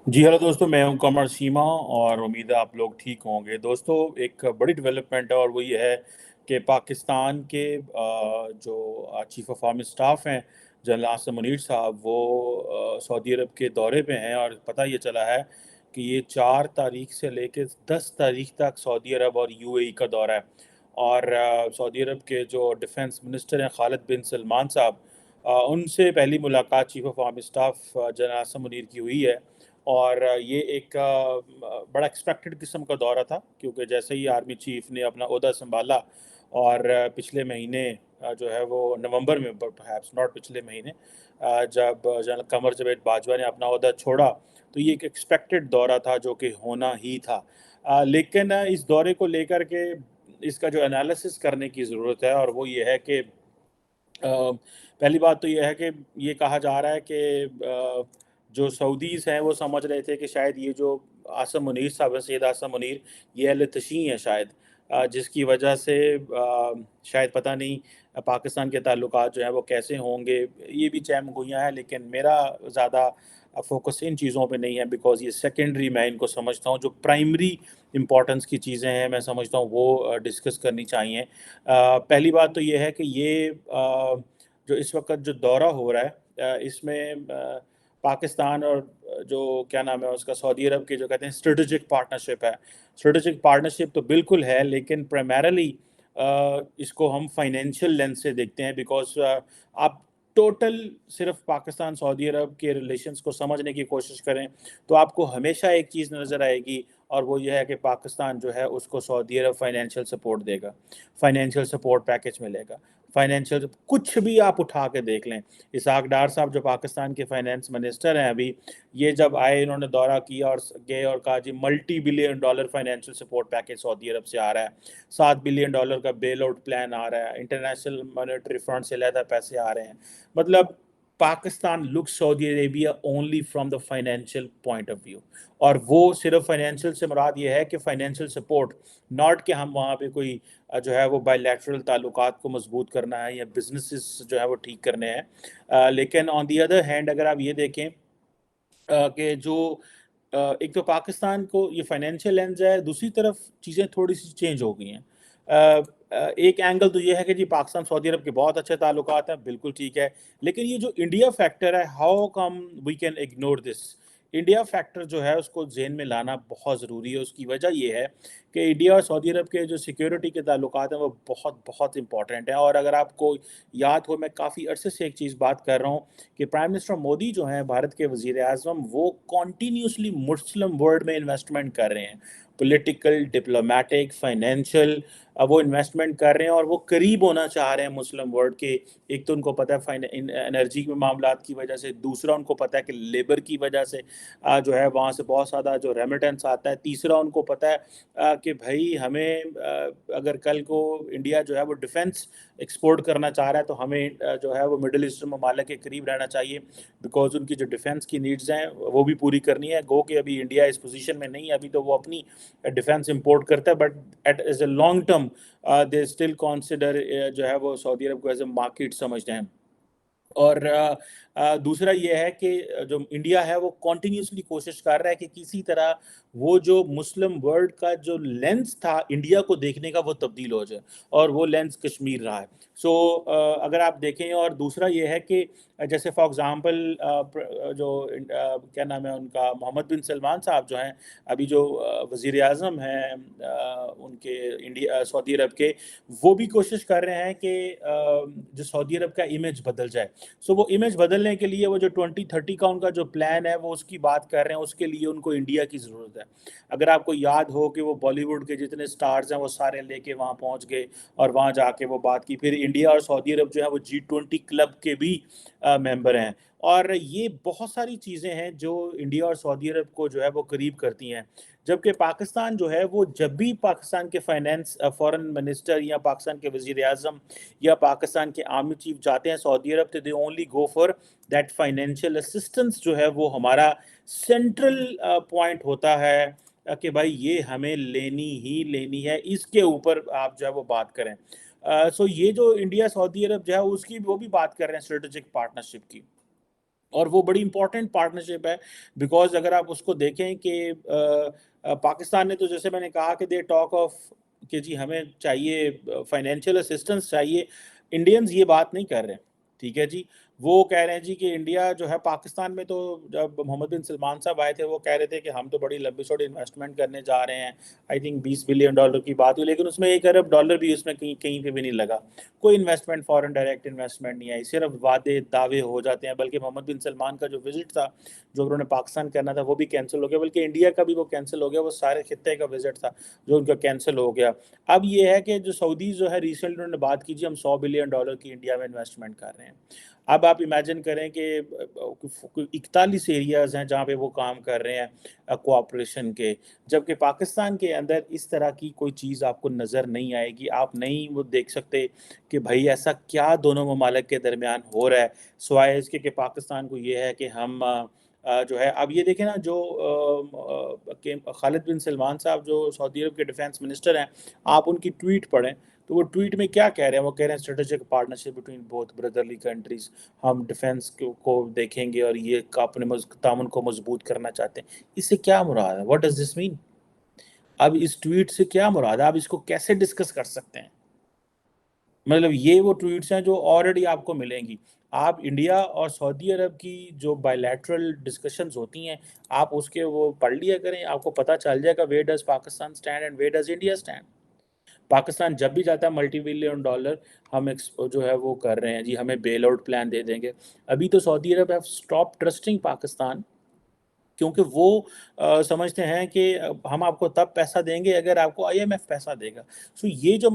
जी hello दोस्तों, मैं हूं कमर सीमा और उम्मीद है आप लोग ठीक होंगे। दोस्तों, एक बड़ी डेवलपमेंट है और वो ये है कि पाकिस्तान के जो चीफ ऑफ आर्मी स्टाफ हैं, जनरल आसिम मुनीर साहब, वो सऊदी अरब के दौरे पे हैं। और पता ये चला है कि ये 4 तारीख से लेकर 10 तारीख तक सऊदी अरब और यूएई का दौरा है। और सऊदी अरब के जो डिफेंस मिनिस्टर हैं खालिद बिन सलमान साहब, उनसे पहली मुलाकात chief of army staff general Asim Munir की हुई है। और ये एक बड़ा एक्सपेक्टेड किस्म का दौरा था, क्योंकि जैसे ही आर्मी चीफ ने अपना ओहदा संभाला और पिछले महीने जो है वो नवंबर में, परहैप्स नॉट पिछले महीने, जब जनरल कमर जवेद बाजवा ने अपना ओहदा छोड़ा, तो ये एक एक्सपेक्टेड दौरा था जो कि होना ही था। लेकिन इस दौरे को लेकर के इसका जो एनालिसिस करने की ज़रूरत है, और वो ये है कि पहली बात तो ये है कि ये कहा जा रहा है कि जो सऊदीज़ हैं वो समझ रहे थे कि शायद ये जो आसिम मुनीर साहब हैं, सैयद आसिम मुनीर, ये अहले तशी हैं शायद, जिसकी वजह से शायद पता नहीं पाकिस्तान के ताल्लुकात जो हैं वो कैसे होंगे। ये भी चैम गोइयाँ हैं, लेकिन मेरा ज़्यादा फोकस इन चीज़ों पे नहीं है, बिकॉज़ ये सेकेंडरी मैं इनको समझता हूँ। जो प्राइमरी इम्पोर्टेंस की चीज़ें हैं मैं समझता हूँ वो डिस्कस करनी चाहिए। पहली बात तो ये है कि ये जो इस वक्त जो दौरा हो रहा है, इसमें पाकिस्तान और जो क्या नाम है उसका, सऊदी अरब की जो कहते हैं स्ट्रेटेजिक पार्टनरशिप है। स्ट्रेटेजिक पार्टनरशिप तो बिल्कुल है, लेकिन प्राइमरली इसको हम फाइनेंशियल लेंस से देखते हैं, बिकॉज आप टोटल सिर्फ पाकिस्तान सऊदी अरब के रिलेशंस को समझने की कोशिश करें तो आपको हमेशा एक चीज़ नज़र आएगी, और वो ये है कि पाकिस्तान जो है उसको सऊदी अरब फाइनेंशियल सपोर्ट देगा, फाइनेंशियल सपोर्ट पैकेज मिलेगा, फाइनेंशियल कुछ भी आप उठा के देख लें। इसहाक डार साहब जो पाकिस्तान के फाइनेंस मिनिस्टर हैं अभी, ये जब आए इन्होंने दौरा किया और गए और कहा जी multi billion dollar financial support package Saudi Arab से आ रहा है, $7 बिलियन का बेल आउट प्लान आ रहा है, इंटरनेशनल मॉनेटरी फंड से अलहदा पैसे आ रहे हैं। मतलब Pakistan look Saudi Arabia only from the financial point of view. और वो सिर्फ फाइनेंशियल से मुराद ये है कि फाइनेंशियल सपोर्ट, नॉट कि हम वहाँ पे कोई जो है वो बायलैटरल ताल्लुकात को मजबूत करना है या बिजनेसेस जो है वो ठीक करने हैं। लेकिन ऑन दी अदर हैंड अगर आप ये देखें कि जो एक तो पाकिस्तान को ये फाइनेंशियल लेंस है, दूसरी तरफ चीज़ें थोड़ी सी चेंज हो गई हैं। एक एंगल तो ये है कि जी पाकिस्तान सऊदी अरब के बहुत अच्छे ताल्लुकात हैं, बिल्कुल ठीक है। लेकिन ये जो इंडिया फैक्टर है, how come we can ignore this. India factor जो है उसको जेन में लाना बहुत ज़रूरी है। उसकी वजह ये है कि इंडिया और सऊदी अरब के जो सिक्योरिटी के ताल्लुकात हैं वो बहुत बहुत इंपॉर्टेंट हैं। और अगर आपको याद हो, मैं काफ़ी अरसे से एक चीज़ बात कर रहा हूँ कि प्राइम मिनिस्टर मोदी जो हैं, भारत के वज़ीर आज़म, वो कॉन्टीन्यूसली मुस्लिम वर्ल्ड में इन्वेस्टमेंट कर रहे हैं। पॉलिटिकल, डिप्लोमेटिक, फाइनेंशियल, वो इन्वेस्टमेंट कर रहे हैं और वो करीब होना चाह रहे हैं मुस्लिम वर्ल्ड के। एक तो उनको पता है एनर्जी के मामलात की वजह से, दूसरा उनको पता है कि लेबर की वजह से जो है वहाँ से बहुत ज़्यादा जो रेमिटेंस आता है, तीसरा उनको पता है कि भाई हमें अगर कल को इंडिया जो है वो डिफेंस एक्सपोर्ट करना चाह रहा है तो हमें जो है वो मिडिल ईस्टर्न ममालिक के करीब रहना चाहिए, बिकॉज उनकी जो डिफेंस की नीड्स हैं वो भी पूरी करनी है। गो कि अभी इंडिया इस पोजीशन में नहीं है, अभी तो वो अपनी डिफेंस इंपोर्ट करता है, but at as a long term they still consider जो है वो सऊदी अरब को एज ए मार्केट समझते हैं। और दूसरा ये है कि जो इंडिया है वो कॉन्टिन्यूसली कोशिश कर रहा है कि किसी तरह वो जो मुस्लिम वर्ल्ड का जो लेंस था इंडिया को देखने का वो तब्दील हो जाए, और वो लेंस कश्मीर रहा है। सो अगर आप देखें, और दूसरा ये है कि जैसे फॉर एग्ज़ाम्पल जो क्या नाम है उनका, मोहम्मद बिन सलमान साहब जो हैं अभी जो वज़ीर आज़म हैं उनके, इंडिया सऊदी अरब के, वो भी कोशिश कर रहे हैं कि जो सऊदी अरब का इमेज बदल जाए। सो वो इमेज बदलने के लिए वो जो 2030 का उनका जो प्लान है वो उसकी बात कर रहे हैं, उसके लिए उनको इंडिया की ज़रूरत है। अगर आपको याद हो कि वो बॉलीवुड के जितने स्टार्स हैं वो सारे लेके वहाँ पहुँच गए और वहाँ जाके वो बात की। फिर इंडिया और सऊदी अरब जो है वो G20 क्लब के भी मेंबर हैं। और ये बहुत सारी चीज़ें हैं जो इंडिया और सऊदी अरब को जो है वो करीब करती हैं। जबकि पाकिस्तान जो है वो जब भी पाकिस्तान के फाइनेंस फॉरेन मिनिस्टर या पाकिस्तान के वज़ीर आज़म या पाकिस्तान के आर्मी चीफ जाते हैं सऊदी अरब, तो they only go for that financial assistance जो है वो हमारा सेंट्रल पॉइंट होता है कि भाई ये हमें लेनी ही लेनी है, इसके ऊपर आप जो है वो बात करें। सो ये जो इंडिया सऊदी अरब जो है उसकी वो भी बात कर रहे हैं स्ट्रेटेजिक पार्टनरशिप की। اور وہ بڑی امپورٹنٹ پارٹنرشپ ہے، بیکاز اگر آپ اس کو دیکھیں کہ پاکستان نے تو جیسے میں نے کہا کہ دے ٹاک آف کہ جی ہمیں چاہیے فائنینشیل اسسٹنس چاہیے، انڈینز یہ بات نہیں کر رہے، ٹھیک ہے جی، وہ کہہ رہے ہیں جی کہ انڈیا جو ہے پاکستان میں، تو جب محمد بن سلمان صاحب آئے تھے وہ کہہ رہے تھے کہ ہم تو بڑی لمبی چوڑی انویسٹمنٹ کرنے جا رہے ہیں، آئی تھنک $20 بلین کی بات ہوئی، لیکن اس میں $1 ارب بھی اس میں کہیں پہ بھی نہیں لگا، کوئی انویسٹمنٹ، فارن ڈائریکٹ انویسٹمنٹ نہیں آئی، صرف وعدے دعوے ہو جاتے ہیں، بلکہ محمد بن سلمان کا جو وزٹ تھا، جو انہوں نے پاکستان کرنا تھا، وہ بھی کینسل ہو گیا، بلکہ انڈیا کا بھی وہ کینسل ہو گیا، وہ سارے خطے کا وزٹ تھا جو ان کا کینسل ہو گیا۔ اب یہ ہے کہ جو سعودی جو ہے ریسنٹلی انہوں نے بات کی جی ہم $100 بلین کی انڈیا میں انویسٹمنٹ کر رہے ہیں۔ اب آپ امیجن کریں کہ 41 ایریاز ہیں جہاں پہ وہ کام کر رہے ہیں کوآپریشن کے، جبکہ پاکستان کے اندر اس طرح کی کوئی چیز آپ کو نظر نہیں آئے گی، آپ نہیں وہ دیکھ سکتے کہ بھائی ایسا کیا دونوں ممالک کے درمیان ہو رہا ہے، سوائے اس کے کہ پاکستان کو یہ ہے کہ ہم جو ہے، اب یہ دیکھیں نا، جو کہ خالد بن سلمان صاحب جو سعودی عرب کے ڈیفینس منسٹر ہیں، آپ ان کی ٹویٹ پڑھیں تو وہ ٹویٹ میں کیا کہہ رہے ہیں، وہ کہہ رہے ہیں strategic partnership between both بردرلی countries, ہم ڈیفینس کو دیکھیں گے اور یہ اپنے تعاون کو مضبوط کرنا چاہتے ہیں۔ اس سے کیا مراد ہے؟ واٹ ڈز دس مین؟ اب اس ٹویٹ سے کیا مراد ہے؟ آپ اس کو کیسے ڈسکس کر سکتے ہیں؟ مطلب یہ وہ ٹویٹس ہیں جو آلریڈی آپ کو ملیں گی، آپ انڈیا اور سعودی عرب کی جو بائیلیٹرل ڈسکشنز ہوتی ہیں، آپ اس کے وہ پڑھ لیا کریں، آپ کو پتہ چل جائے گا where does Pakistan stand and where does India stand. Pakistan جب بھی جاتا ہے $multi-billion ہم جو ہے وہ کر رہے ہیں جی، ہمیں بیل آؤٹ پلان دے دیں گے، ابھی تو سعودی عرب ہیو اسٹاپ ٹرسٹنگ پاکستان، کیونکہ وہ سمجھتے ہیں کہ ہم آپ کو تب پیسہ دیں گے اگر آپ کو IMF پیسہ دے گا۔ سو یہ جو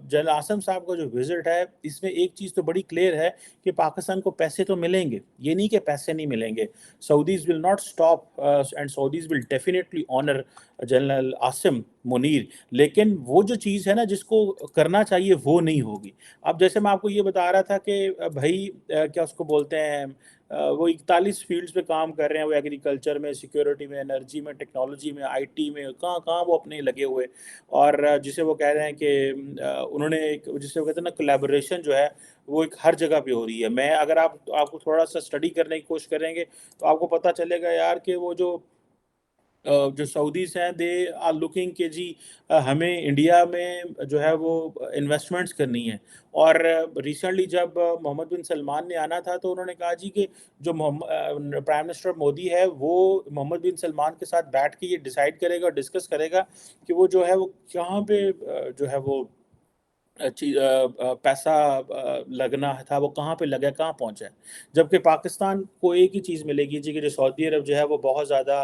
جنرل عاصم صاحب کا جو وزٹ ہے، اس میں ایک چیز تو بڑی کلیئر ہے کہ پاکستان کو پیسے تو ملیں گے، یہ نہیں کہ پیسے نہیں ملیں گے، Saudis will not stop and Saudis will definitely owner general Asim Munir, لیکن وہ جو چیز ہے نا جس کو کرنا چاہیے وہ نہیں ہوگی۔ اب جیسے میں آپ کو یہ بتا رہا تھا کہ بھائی کیا اس کو بولتے ہیں، وہ 41 فیلڈز پہ کام کر رہے ہیں، وہ ایگریکلچر میں، سیکیورٹی میں، انرجی میں، ٹیکنالوجی میں، IT میں، کہاں کہاں وہ اپنے لگے ہوئے، اور جسے وہ کہہ رہے ہیں کہ انہوں نے جسے وہ کہتے ہیں نا کولیبوریشن جو ہے وہ ایک ہر جگہ پہ ہو رہی ہے۔ میں اگر آپ کو تھوڑا سا اسٹڈی کرنے کی کوشش کریں گے تو آپ کو پتہ چلے گا یار کہ وہ جو سعودیز ہیں، دے آر لوکنگ کہ جی ہمیں انڈیا میں جو ہے وہ انویسٹمنٹس کرنی ہے، اور ریسنٹلی جب محمد بن سلمان نے آنا تھا تو انہوں نے کہا جی کہ جو پرائم منسٹر مودی ہے وہ محمد بن سلمان کے ساتھ بیٹھ کے یہ ڈیسائیڈ کرے گا، ڈسکس کرے گا کہ وہ جو ہے وہ کہاں پہ جو ہے وہ پیسہ لگنا تھا وہ کہاں پہ لگا، کہاں پہنچا ہے، جبکہ پاکستان کو ایک ہی چیز ملے گی جی کہ جو سعودی عرب جو ہے وہ بہت زیادہ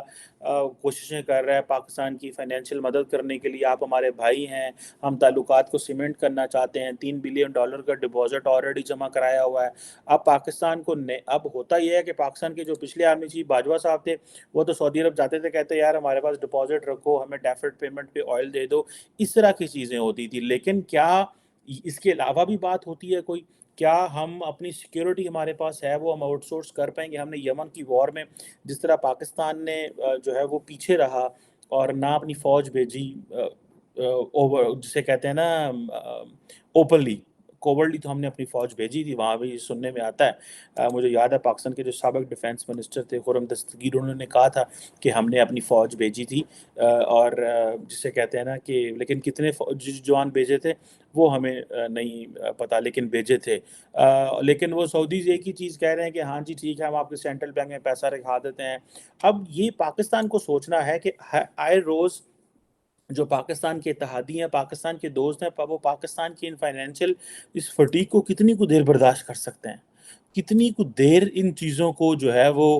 کوششیں کر رہا ہے پاکستان کی فائنینشیل مدد کرنے کے لیے، آپ ہمارے بھائی ہیں، ہم تعلقات کو سیمنٹ کرنا چاہتے ہیں، $3 بلین کا ڈپازٹ آلریڈی جمع کرایا ہوا ہے۔ اب پاکستان کو اب ہوتا یہ ہے کہ پاکستان کے جو پچھلے آرمی چیف باجوہ صاحب تھے، وہ تو سعودی عرب جاتے تھے، کہتے یار ہمارے پاس ڈپازٹ رکھو، ہمیں ڈیفرڈ پیمنٹ پہ آئل دے دو، اس طرح کی چیزیں ہوتی تھی، لیکن کیا اس کے علاوہ بھی بات ہوتی ہے کوئی؟ کیا ہم اپنی سیکیورٹی ہمارے پاس ہے وہ ہم آؤٹ سورس کر پائیں گے؟ ہم نے یمن کی وار میں جس طرح پاکستان نے جو ہے وہ پیچھے رہا اور نہ اپنی فوج بھیجی، جسے کہتے ہیں نا اوپنلی، کوورڈلی تو ہم نے اپنی فوج بھیجی تھی، وہاں بھی سننے میں آتا ہے، مجھے یاد ہے پاکستان کے جو سابق ڈیفینس منسٹر تھے خرم دستگیر، انہوں نے کہا تھا کہ ہم نے اپنی فوج بھیجی تھی، اور جسے کہتے ہیں نا کہ لیکن کتنے جوان بھیجے تھے وہ ہمیں نہیں پتا، لیکن بھیجے تھے۔ لیکن وہ سعودیز ایک ہی چیز کہہ رہے ہیں کہ ہاں جی ٹھیک ہے، ہم آپ کے سینٹرل بینک میں پیسہ رکھا دیتے ہیں۔ اب یہ پاکستان کو سوچنا ہے کہ آئے روز جو پاکستان کے اتحادی ہیں، پاکستان کے دوست ہیں، وہ پاکستان کی ان فائنینشیل اس فٹیگ کو کتنی کو دیر برداشت کر سکتے ہیں، کتنی کو دیر ان چیزوں کو جو ہے وہ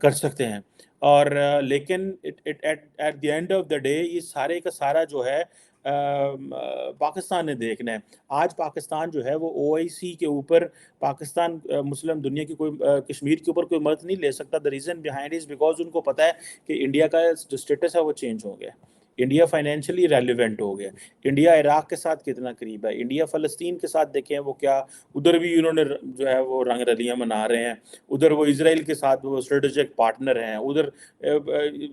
کر سکتے ہیں، اور لیکن at the end of the day یہ سارے کا سارا جو ہے پاکستان نے دیکھنا ہے۔ آج پاکستان جو ہے وہ OIC کے اوپر، پاکستان مسلم دنیا کی کوئی کشمیر کے اوپر کوئی مدد نہیں لے سکتا۔ The reason behind is because ان کو پتہ ہے کہ انڈیا کا جو اسٹیٹس ہے وہ چینج ہو گیا، انڈیا فائنینشلی ریلیونٹ ہو گیا، انڈیا عراق کے ساتھ کتنا قریب ہے، انڈیا فلسطین کے ساتھ دیکھیں وہ کیا، ادھر بھی انہوں نے جو ہے وہ رنگ رلیاں منا رہے ہیں، ادھر وہ اسرائیل کے ساتھ وہ اسٹریٹجک پارٹنر ہیں، ادھر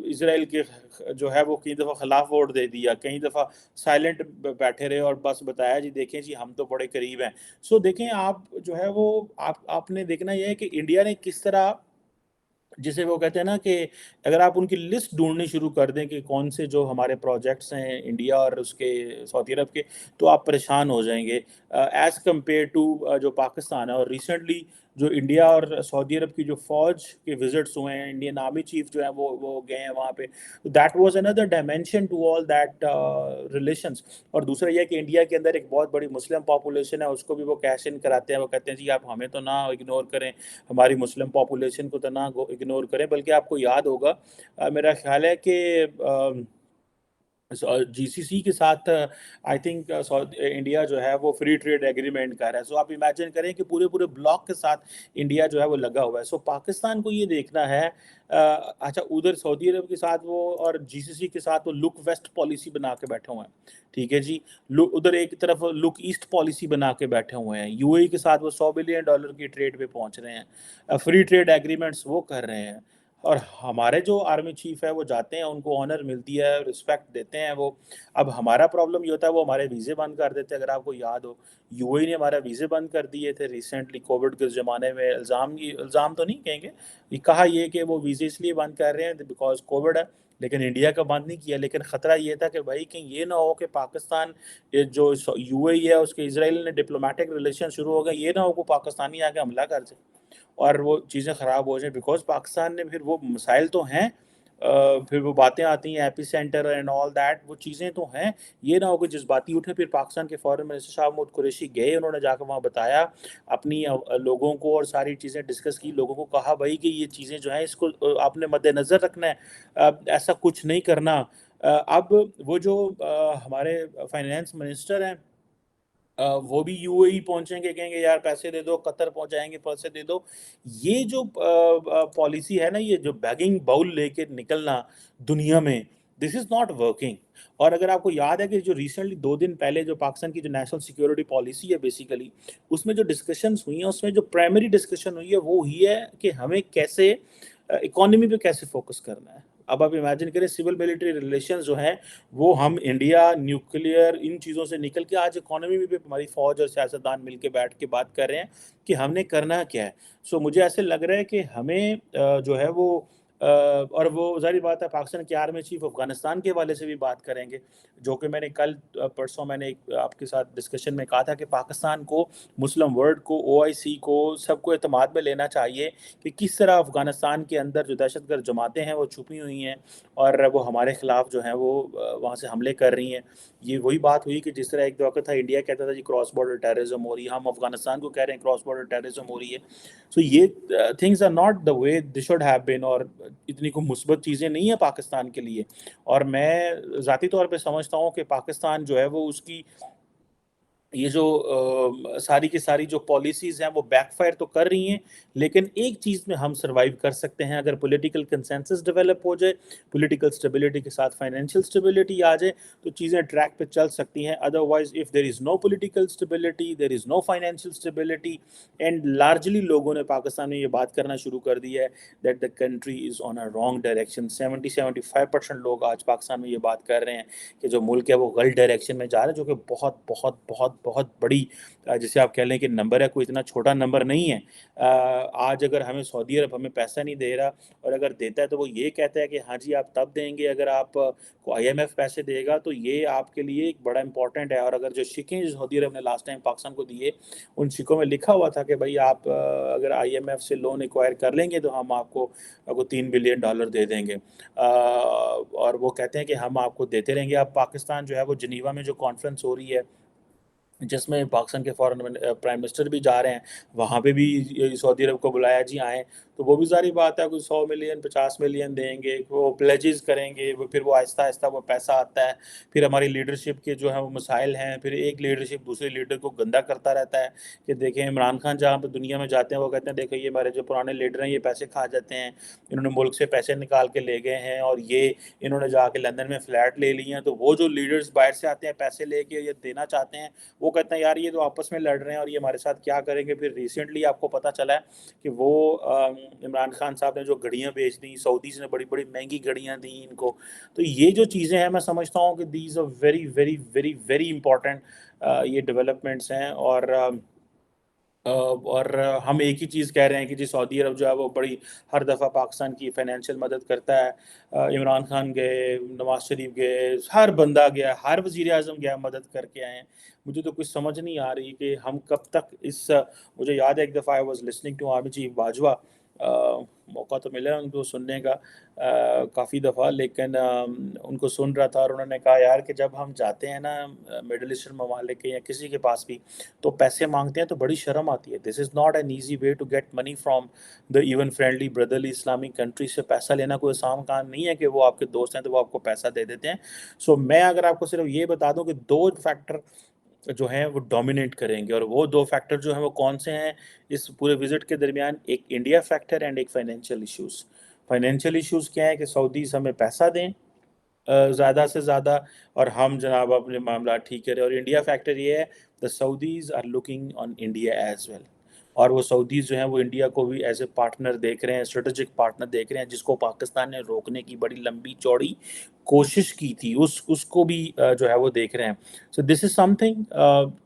اسرائیل کے جو ہے وہ کئی دفعہ خلاف ووٹ دے دیا، کئی دفعہ سائلنٹ بیٹھے رہے اور بس بتایا جی دیکھیں جی ہم تو بڑے قریب ہیں۔ سو دیکھیں آپ جو ہے وہ آپ نے دیکھنا یہ ہے کہ انڈیا نے کس طرح जिसे वो कहते हैं ना कि अगर आप उनकी लिस्ट ढूँढनी शुरू कर दें कि कौन से जो हमारे प्रोजेक्ट्स हैं इंडिया और उसके सऊदी अरब के, तो आप परेशान हो जाएँगे। एज़ कम्पेयर टू जो पाकिस्तान है, और रिसेंटली जो इंडिया और सऊदी अरब की जो फ़ौज के विज़िट्स हुए हैं, इंडियन आर्मी चीफ़ जो है वो गए हैं वहाँ पे। That was another dimension to all that relations. और दूसरा ये है कि इंडिया के अंदर एक बहुत बड़ी मुस्लिम पॉपुलेशन है, उसको भी वो कैश इन कराते हैं। वो कहते हैं जी आप हमें तो ना इग्नोर करें, हमारी मुस्लिम पॉपुलेशन को तो ना इग्नोर करें। बल्कि आपको याद होगा, मेरा ख्याल है कि जीसीसी के साथ आई थिंक इंडिया जो है वो फ्री ट्रेड एग्रीमेंट कर रहा है। सो आप इमेजिन करें कि पूरे पूरे ब्लॉक के साथ इंडिया जो है वो लगा हुआ है। सो पाकिस्तान को ये देखना है, अच्छा उधर सऊदी अरब के साथ वो और जीसीसी के साथ वो लुक वेस्ट पॉलिसी बना के बैठे हुए हैं, ठीक है जी। उधर एक तरफ लुक ईस्ट पॉलिसी बना के बैठे हुए हैं। यूएई के साथ वो $100 बिलियन की ट्रेड पे पहुंच रहे हैं, फ्री ट्रेड एग्रीमेंट्स वो कर रहे हैं। और हमारे जो आर्मी चीफ है वो जाते हैं, उनको ऑनर मिलती है, रिस्पेक्ट देते हैं वो। अब हमारा प्रॉब्लम ये होता है वो हमारे वीज़े बंद कर देते हैं। अगर आपको याद हो, यूएई ने हमारे वीज़े बंद कर दिए थे रिसेंटली कोविड के ज़माने में। इल्ज़ाम तो नहीं कहेंगे, ये कहा ये कि वो वीज़े इसलिए बंद कर रहे हैं बिकॉज़ कोविड है, लेकिन इंडिया का बंद नहीं किया। लेकिन ख़तरा ये था कि भाई कहीं ये ना हो कि पाकिस्तान, ये जो यूएई है उसके इज़राइल ने डिप्लोमेटिक रिलेशन शुरू हो गए, ये ना हो कि पाकिस्तानी आके हमला कर जाए और वो चीज़ें ख़राब हो जाएँ। बिकॉज़ पाकिस्तान ने फिर वो मसाइल तो हैं, फिर वो बातें आती हैं AP centre and all that, वो चीज़ें तो हैं। ये ना हो कि जज़्बाती उठे। फिर पाकिस्तान के फ़ॉरेन मिनिस्टर शाह महमूद कुरैशी गए, उन्होंने जाकर वहाँ बताया अपनी लोगों को और सारी चीज़ें डिस्कस की। लोगों को कहा भाई कि ये चीज़ें जो हैं इसको आपने मद्देनज़र रखना है, ऐसा कुछ नहीं करना। अब वो जो हमारे फाइनेंस मिनिस्टर हैं, वो भी यूएई पहुँचेंगे, कहेंगे यार पैसे दे दो, कतर पहुँचाएँगे पैसे दे दो। ये जो पॉलिसी है ना, ये जो बेगिंग बाउल लेके निकलना दुनिया में, दिस इज़ नॉट वर्किंग। और अगर आपको याद है कि जो रिसेंटली 2 दिन पहले जो पाकिस्तान की जो नेशनल सिक्योरिटी पॉलिसी है बेसिकली, उसमें जो डिस्कशंस हुई हैं, उसमें जो प्राइमरी डिस्कशन हुई है वो हुई है कि हमें कैसे इकोनॉमी पे कैसे फोकस करना है। अब आप इमेजिन करें सिविल मिलिट्री रिलेशंस जो हैं, वो हम इंडिया, न्यूक्लियर, इन चीज़ों से निकल के आज इकोनॉमी में भी हमारी फ़ौज और सियासतदान मिल के बैठ के बात कर रहे हैं कि हमने करना क्या है। सो मुझे ऐसे लग रहा है कि हमें जो है वो और वो ज़ाहिर बात है पाकिस्तान के आर्मी चीफ अफ़गानिस्तान के हवाले से भी बात करेंगे, जो कि मैंने कल परसों मैंने एक आपके साथ डिस्कशन में कहा था कि पाकिस्तान को, मुस्लिम वर्ल्ड को, ओआईसी को, सबको एतमाद में लेना चाहिए कि किस तरह अफ़गानिस्तान के अंदर जो दहशतगर्द जमातें हैं वो छुपी हुई हैं और वो हमारे ख़िलाफ़ जो हैं वो वहाँ से हमले कर रही हैं। ये वही बात हुई कि जिस तरह एक वक़्त था इंडिया कहता था जी क्रॉस बॉर्डर टेररिज़्म हो रही है, हम अफ़गानिस्तान को कह रहे हैं क्रॉस बॉर्डर टेररिज़्म हो रही है। सो ये things are not the way they should have been, और इतनी कोई मुस्बत चीज़ें नहीं है पाकिस्तान के लिए। और मैं ज़ाती तौर पे समझता हूँ कि पाकिस्तान जो है वो उसकी ये जो सारी की सारी जो पॉलिसीज़ हैं वो बैकफ़ायर तो कर रही हैं, लेकिन एक चीज़ में हम सर्वाइव कर सकते हैं, अगर पॉलिटिकल कंसेंसस डेवलप हो जाए, पॉलिटिकल स्टेबिलिटी के साथ फाइनेंशियल स्टेबिलिटी आ जाए, तो चीज़ें ट्रैक पे चल सकती हैं। Otherwise if there is no political stability, there is no financial stability, and largely लोगों ने पाकिस्तान में ये बात करना शुरू कर दी है that the country is on a wrong direction. 70-75% लोग आज पाकिस्तान में ये बात कर रहे हैं कि जो मुल्क है वो गलत डायरेक्शन में जा रहा है, जो कि बहुत बहुत बहुत बहुत बड़ी जिसे आप कह लें कि नंबर है, कोई इतना छोटा नंबर नहीं है। आज अगर हमें सऊदी अरब हमें पैसा नहीं दे रहा, और अगर देता है तो वो ये कहता है कि हाँ जी आप तब देंगे अगर आप को आईएमएफ पैसे देगा, तो ये आपके लिए एक बड़ा इंपॉर्टेंट है। और अगर जो शिकें सऊदी अरब ने लास्ट टाइम पाकिस्तान को दिए, उन शिकों में लिखा हुआ था कि भाई आप अगर आईएमएफ से लोन एक्वायर कर लेंगे तो हम आपको $3 बिलियन दे देंगे। और वो कहते हैं कि हम आपको देते रहेंगे। अब पाकिस्तान जो है वो जिनीवा में जो कॉन्फ्रेंस हो रही है, जिसमें पाकिस्तान के प्राइम मिनिस्टर भी जा रहे हैं, वहाँ पे भी सऊदी अरब को बुलाया जी आएँ, तो वो भी ज़ाहिर बात है कोई 100 मिलियन 50 मिलियन देंगे, वो प्लेजेस करेंगे, वो फिर वो आहिस्ता-आहिस्ता वो पैसा आता है। फिर हमारी लीडरशिप के जो है वो मसाइल हैं, फिर एक लीडरशिप दूसरे लीडर को गंदा करता रहता है कि देखें इमरान खान जहाँ पे दुनिया में जाते हैं वो कहते हैं देखो ये हमारे जो पुराने लीडर हैं ये पैसे खा जाते हैं, इन्होंने मुल्क से पैसे निकाल के ले गए हैं, और ये इन्होंने जाके लंदन में फ्लैट ले लिए हैं। तो वो जो लीडर्स बाहर से आते हैं पैसे लेके ये देना चाहते हैं, वो कहते हैं यार ये तो आपस में लड़ रहे हैं और ये हमारे साथ क्या करेंगे। फिर रिसेंटली आपको पता चला है कि वो इमरान खान साहब ने जो घड़ियाँ बेच दी, सऊदीज़ ने बड़ी-बड़ी महँगी घड़ियाँ दी इनको। तो ये जो चीज़ें हैं मैं समझता हूँ कि these are very, very, very, very important ये डेवलपमेंट्स हैं। और اور ہم ایک ہی چیز کہہ رہے ہیں کہ جی سعودی عرب جو ہے وہ بڑی ہر دفعہ پاکستان کی فائنینشیل مدد کرتا ہے. عمران خان گئے، نواز شریف گئے، ہر بندہ گیا، ہر وزیر اعظم گیا، مدد کر کے آئے ہیں. مجھے تو کچھ سمجھ نہیں آ رہی کہ ہم کب تک مجھے یاد ہے ایک دفعہ آئی واز لسننگ ٹو عامر جی باجوہ، موقع تو ملا ان کو سننے کا کافی دفعہ، لیکن ان کو سن رہا تھا اور انہوں نے کہا یار کہ جب ہم جاتے ہیں نا مڈل ایسٹرن ممالک کے یا کسی کے پاس بھی تو پیسے مانگتے ہیں تو بڑی شرم آتی ہے. This is not an easy way to get money from the even friendly brotherly Islamic country. سے پیسہ لینا کوئی آسان کام نہیں ہے کہ وہ آپ کے دوست ہیں تو وہ آپ کو پیسہ دے دیتے ہیں. سو میں اگر آپ کو صرف یہ بتا دوں کہ 2 فیکٹر جو ہیں وہ ڈومینیٹ کریں گے، اور وہ 2 فیکٹر جو ہیں وہ کون سے ہیں اس پورے وزٹ کے درمیان؟ ایک انڈیا فیکٹر اینڈ ایک فائنینشیل ایشوز. فائنینشیل ایشوز کیا ہے کہ سعودیز ہمیں پیسہ دیں زیادہ سے زیادہ اور ہم جناب اپنے معاملات ٹھیک کریں. اور انڈیا فیکٹر یہ ہے the Saudis are looking on India as well. اور وہ سعودیز جو ہیں وہ انڈیا کو بھی ایز اے پارٹنر دیکھ رہے ہیں، اسٹریٹجک پارٹنر دیکھ رہے ہیں، جس کو پاکستان نے روکنے کی بڑی لمبی چوڑی کوشش کی تھی، اس کو بھی جو ہے وہ دیکھ رہے ہیں. سو دس از سم تھنگ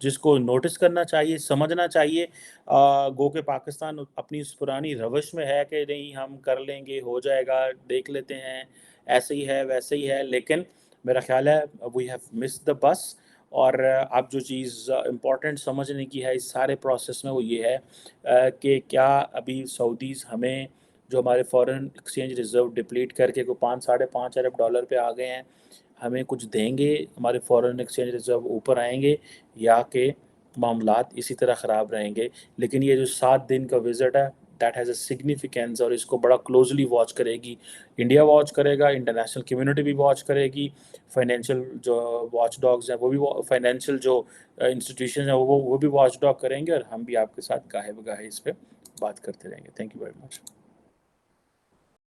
جس کو نوٹس کرنا چاہیے، سمجھنا چاہیے. گو کہ پاکستان اپنی اس پرانی روش میں ہے کہ نہیں ہم کر لیں گے، ہو جائے گا، دیکھ لیتے ہیں، ایسے ہی ہے ویسے ہی ہے. لیکن میرا خیال ہے وی ہیو مسڈ دا بس. اور اب جو چیز امپورٹنٹ سمجھنے کی ہے اس سارے پروسیس میں وہ یہ ہے کہ کیا ابھی سعودیز ہمیں جو ہمارے فورن ایکسچینج ریزرو ڈپلیٹ کر کے کوئی 5.5 ارب ڈالر پہ آ گئے ہیں، ہمیں کچھ دیں گے، ہمارے فورن ایکسچینج ریزرو اوپر آئیں گے، یا کہ معاملات اسی طرح خراب رہیں گے. لیکن یہ جو 7 دن کا وزٹ ہے دیٹ ہیز اے سگنیفیکینس، اور اس کو بڑا کلوزلی واچ کرے گی انڈیا، واچ کرے گا، انٹرنیشنل کمیونٹی بھی واچ کرے گی، فائنینشیل جو واچ ڈاگز ہیں وہ بھی، فائنینشیل جو انسٹیٹیوشنز ہیں وہ بھی واچ ڈاگ کریں گے، اور ہم بھی آپ کے ساتھ گاہے بگاہے اس پہ بات کرتے رہیں گے. Thank you very much.